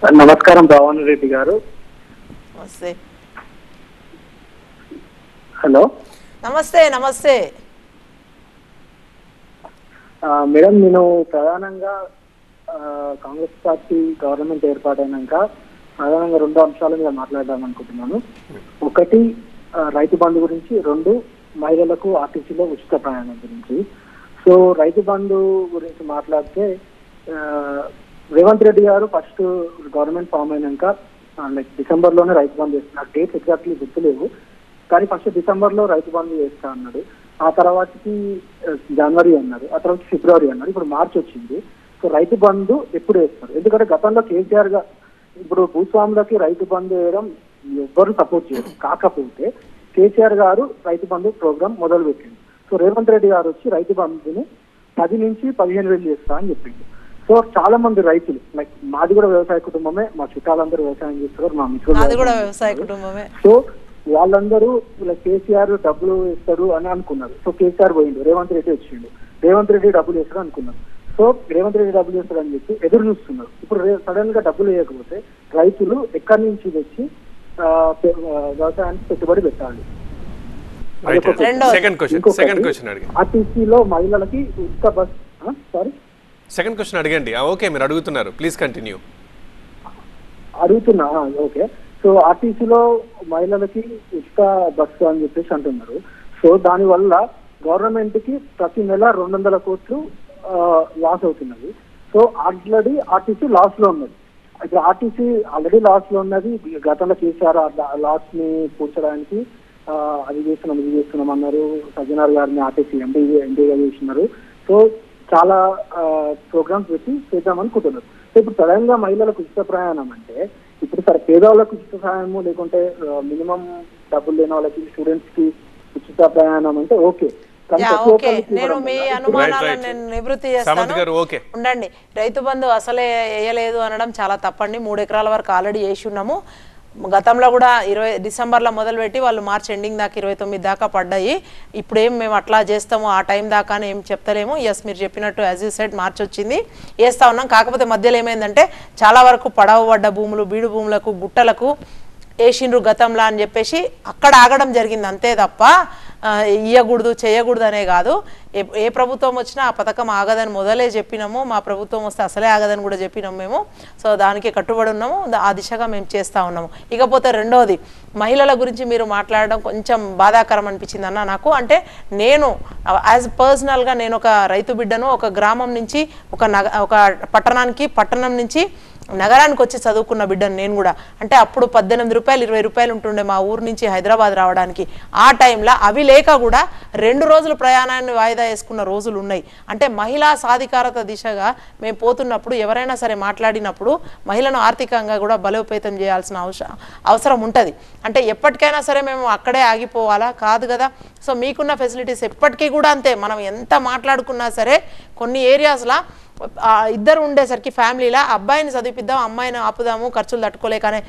నమస్కారం భవానీ రెడ్డి గారు. నమస్తే. హలో నమస్తే. నమస్తే మేడం, నేను ప్రధానంగా కాంగ్రెస్ పార్టీ గవర్నమెంట్ ఏర్పాటైనాక ప్రధానంగా 2 అంశాల మీద మాట్లాడదాం అనుకుంటున్నాను. ఒకటి రైతు బంధు గురించి, 2 మహిళలకు ఆర్టీసీలో ఉచిత ప్రయాణం గురించి. సో రైతు బంధు గురించి మాట్లాడితే రేవంత్ రెడ్డి గారు ఫస్ట్ గవర్నమెంట్ ఫామ్ అయినాక లైక్ డిసెంబర్ లోనే రైతు బంధు చేస్తున్నారు. డేట్ ఎగ్జాక్ట్లీ గుర్తులేవు, కానీ ఫస్ట్ డిసెంబర్ లో రైతు బంధు చేస్తా అన్నాడు. ఆ తర్వాతకి జనవరి అన్నారు, ఆ తర్వాత ఫిబ్రవరి అన్నారు, ఇప్పుడు మార్చి వచ్చింది. సో రైతు బంధు ఎప్పుడు వేస్తారు? ఎందుకంటే గతంలో కేసీఆర్ గా ఇప్పుడు భూస్వాములకి రైతు బంధు వేయడం ఎవ్వరు సపోర్ట్ చేయరు. కాకపోతే కేసీఆర్ గారు రైతు బంధు ప్రోగ్రామ్ మొదలు పెట్టింది. సో రేవంత్ రెడ్డి గారు వచ్చి రైతు బంధుని 10 నుంచి 15,000 చేస్తా అని చెప్పింది. సో చాలా మంది రైతులు, లైక్ మాది కూడా వ్యవసాయ కుటుంబమే, మా చుట్టాలందరూ వ్యవసాయం చేస్తారు, మా మిత్రులు. సో వాళ్ళందరూ ఇలా కేసీఆర్ డబ్బులు ఇస్తాడు అని అనుకున్నారు. సో కేసీఆర్ పోయిండు, రేవంత్ రెడ్డి వచ్చిండు, రేవంత్ రెడ్డి డబ్బులు ఇస్తాడు అనుకున్నారు. సో రేవంత్ రెడ్డి డబ్బులు ఇస్తాడు అని చెప్పి ఎదురు చూస్తున్నారు. ఇప్పుడు సడన్ గా డబ్బులు వేయకపోతే రైతులు ఎక్కడి నుంచి తెచ్చి వ్యవసాయానికి పెట్టుబడి పెట్టాలి. ఆర్టీసీలో మహిళలకి ఉచిత బస్. సారీ, సెకండ్ క్వశ్చన్ అడగండి. ఓకే, మీరు అడుగుతున్నారు, ప్లీజ్ కంటిన్యూ. అడుగుతున్నా. ఓకే, సో ఆర్టీసీలో మహిళలకి ఉచిత బస్సు అని చెప్పేసి అంటున్నారు. సో దాని వల్ల గవర్నమెంట్ కి ప్రతి నెల 200 కోట్లు లాస్ అవుతున్నది. సో ఆల్రెడీ ఆర్టీసీ లాస్ లో ఉన్నది. ఇప్పుడు ఆర్టీసీ ఆల్రెడీ లాస్ లో ఉన్నది. గతంలో కేసీఆర్ లాస్ ని పూడ్చడానికి అది చేస్తున్నాం ఇది చేస్తున్నాం అన్నారు. సజ్జనార్ గారిని ఆర్టీసీ ఎండీగా చేస్తున్నారు. సో చాలా ప్రోగ్రామ్స్ పెట్టి చేద్దాం అనుకుంటున్నారు. సో ఇప్పుడు సడన్గా మహిళలకు ఉచిత ప్రయాణం అంటే, ఇప్పుడు సరే పేదవాళ్ళకు ఉచిత సహాయము, లేకుంటే మినిమం డబ్బులు లేని వాళ్ళకి, స్టూడెంట్స్ కి ఉచిత ప్రయాణం అంటే ఓకే. నేను మీ అనుమానాలను నేను నివృత్తి చేస్తాను, ఉండండి. రైతు బంధు అసలే వేయలేదు అనడం చాలా తప్పండి. 3 ఎకరాల వరకు ఆల్రెడీ వేసి ఉన్నాము. గతంలో కూడా డిసెంబర్లో మొదలుపెట్టి వాళ్ళు మార్చ్ ఎండింగ్ దాకా 29 దాకా పడ్డాయి. ఇప్పుడు ఏం మేము అట్లా చేస్తాము ఆ టైం దాకా అని ఏం చెప్తలేము. ఎస్, మీరు చెప్పినట్టు యాజ్ యూ సెడ్ మార్చ్ వచ్చింది, వేస్తూ ఉన్నాం. కాకపోతే మధ్యలో ఏమైందంటే చాలా వరకు పడవబడ్డ భూములు, బీడు భూములకు, గుట్టలకు వేసిండ్రు గతంలో అని చెప్పేసి అక్కడ ఆగడం జరిగింది. అంతే తప్ప ఇయ్యకూడదు చేయకూడదు అనే కాదు. ఏ ప్రభుత్వం వచ్చినా ఆ పథకం ఆగదని మొదలే చెప్పినాము. మా ప్రభుత్వం వస్తే అసలే ఆగదని కూడా చెప్పినాము మేము. సో దానికి కట్టుబడి ఉన్నాము, ఆ దిశగా మేము చేస్తూ ఉన్నాము. ఇకపోతే రెండోది, మహిళల గురించి మీరు మాట్లాడడం కొంచెం బాధాకరం అనిపించింది అన్న నాకు. అంటే నేను యాజ్ పర్సనల్గా నేను ఒక రైతు బిడ్డను, ఒక గ్రామం నుంచి ఒక పట్టణం నుంచి నగరానికి వచ్చి చదువుకున్న బిడ్డను నేను కూడా. అంటే అప్పుడు 18 రూపాయలు 20 రూపాయలు ఉంటుండే మా ఊరు నుంచి హైదరాబాద్ రావడానికి. ఆ టైంలో అవి లేక కూడా 2 రోజులు ప్రయాణాన్ని వాయిదా వేసుకున్న రోజులు ఉన్నాయి. అంటే మహిళా సాధికారత దిశగా మేము పోతున్నప్పుడు ఎవరైనా సరే మాట్లాడినప్పుడు మహిళను ఆర్థికంగా కూడా బలోపేతం చేయాల్సిన అవసరం ఉంటుంది. అంటే ఎప్పటికైనా సరే మేము అక్కడే ఆగిపోవాలా? కాదు కదా. సో మీకున్న ఫెసిలిటీస్ ఎప్పటికీ కూడా అంతే. మనం ఎంత మాట్లాడుకున్నా సరే కొన్ని ఏరియాస్లో ఇద్దరు ఉండేసరికి ఫ్యామిలీలో అబ్బాయిని చదివిద్దాం, అమ్మాయిని ఆపుదాము, ఖర్చులు తట్టుకోలేక అనే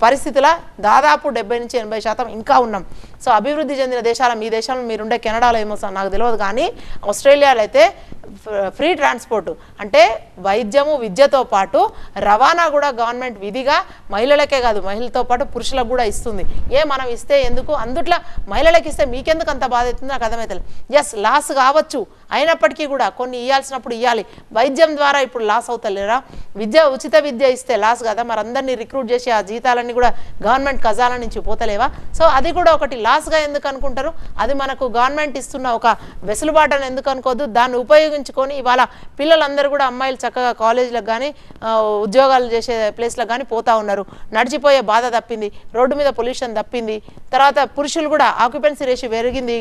పరిస్థితుల దాదాపు 70 నుంచి 80% ఇంకా ఉన్నాం. సో అభివృద్ధి చెందిన దేశాల, మీ దేశంలో మీరుండే కెనడాలో ఏమో నాకు తెలియదు, కానీ ఆస్ట్రేలియాలో అయితే ఫ్రీ ట్రాన్స్పోర్ట్ అంటే వైద్యము విద్యతో పాటు రవాణా కూడా గవర్నమెంట్ విధిగా మహిళలకే కాదు మహిళలతో పాటు పురుషులకు కూడా ఇస్తుంది. మనం ఇస్తే ఎందుకు, అందుట్లో మహిళలకు ఇస్తే మీకెందుకు అంత బాధ అవుతుంది నాకు అర్థమవుతుంది. ఎస్, లాస్ కావచ్చు, అయినప్పటికీ కూడా కొన్ని ఇవ్వాల్సినప్పుడు ఇవ్వాలి. వైద్యం ద్వారా ఇప్పుడు లాస్ అవుతలేరా? ఉచిత విద్య ఇస్తే లాస్ కదా, మరి అందరినీ రిక్రూట్ చేసి ఆ జీతాలన్నీ కూడా గవర్నమెంట్ ఖజానా నుంచి పోతలేవా? సో అది కూడా ఒకటి లాస్గా ఎందుకు అనుకుంటారు? అది మనకు గవర్నమెంట్ ఇస్తున్న ఒక వెసులుబాటును ఎందుకు అనుకోవద్దు? దాన్ని ఉపయోగించుకొని ఇవాళ పిల్లలందరూ కూడా అమ్మాయిలు చక్కగా కాలేజీలకు కానీ ఉద్యోగాలు చేసే ప్లేస్లకు కానీ పోతూ ఉన్నారు. నడిచిపోయే బాధ తప్పింది, రోడ్డు మీద పొల్యూషన్ తప్పింది. తర్వాత పురుషులు కూడా ఆక్యుపెన్సీ రేషియో పెరిగింది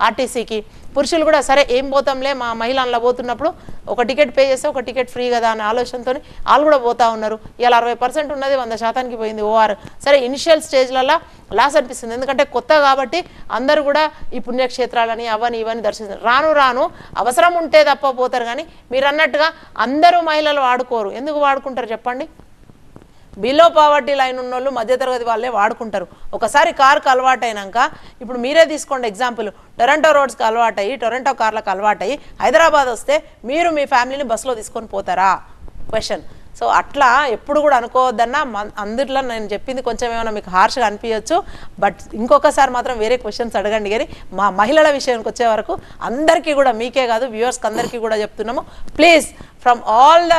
ఆర్టీసీకి. పురుషులు కూడా సరే ఏం పోతాంలే, మా మహిళల్లో పోతున్నప్పుడు ఒక టికెట్ పే చేస్తే ఒక టికెట్ ఫ్రీ కదా అనే ఆలోచనతో వాళ్ళు కూడా పోతూ ఉన్నారు. ఇలా 60% ఉన్నది 100% పోయింది ఓఆర్. సరే ఇనిషియల్ స్టేజ్లలో లాస్ అనిపిస్తుంది, ఎందుకంటే కొత్త కాబట్టి అందరూ కూడా ఈ పుణ్యక్షేత్రాలని అవన్నీ ఇవన్నీ దర్శిస్తారు. రాను రాను అవసరం ఉంటే తప్ప పోతారు, కానీ మీరు అన్నట్టుగా అందరూ మహిళలు వాడుకోరు. ఎందుకు వాడుకుంటారు చెప్పండి? బిలో పావర్టీ లైన్ ఉన్న వాళ్ళు మధ్యతరగతి వాళ్ళే వాడుకుంటారు. ఒకసారి కారుకు అలవాటైనాక, ఇప్పుడు మీరే తీసుకోండి ఎగ్జాంపుల్, టొరంటో రోడ్స్కి అలవాటయ్యి, టొరంటో కార్లకు అలవాటయ్యి హైదరాబాద్ వస్తే మీరు మీ ఫ్యామిలీని బస్సులో తీసుకొని పోతారా? క్వశ్చన్. సో అట్లా ఎప్పుడు కూడా అనుకోవద్దన్నా అందుట్లో నేను చెప్పింది కొంచెం ఏమైనా మీకు హార్ష్గా అనిపించవచ్చు, బట్ ఇంకొకసారి మాత్రం వేరే క్వశ్చన్స్ అడగండి. కానీ మా మహిళల విషయానికి వచ్చే వరకు అందరికీ కూడా, మీకే కాదు వ్యూవర్స్కి అందరికీ కూడా చెప్తున్నాము, please from all the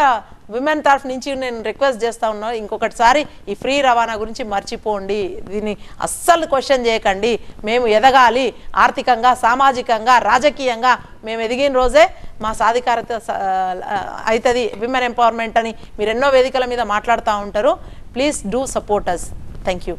women తరఫు నుంచి నేను రిక్వెస్ట్ చేస్తూ ఉన్నాను, ఇంకొకటిసారి ఈ ఫ్రీ రవాణా గురించి మర్చిపోండి, దీన్ని అస్సలు క్వశ్చన్ చేయకండి. మేము ఎదగాలి, ఆర్థికంగా, సామాజికంగా, రాజకీయంగా మేము ఎదిగిన రోజే మా సాధికారత అవుతుంది, విమెన్ ఎంపవర్మెంట్ అని మీరు ఎన్నో వేదికల మీద మాట్లాడుతూ ఉంటారు. Please do support us. Thank you.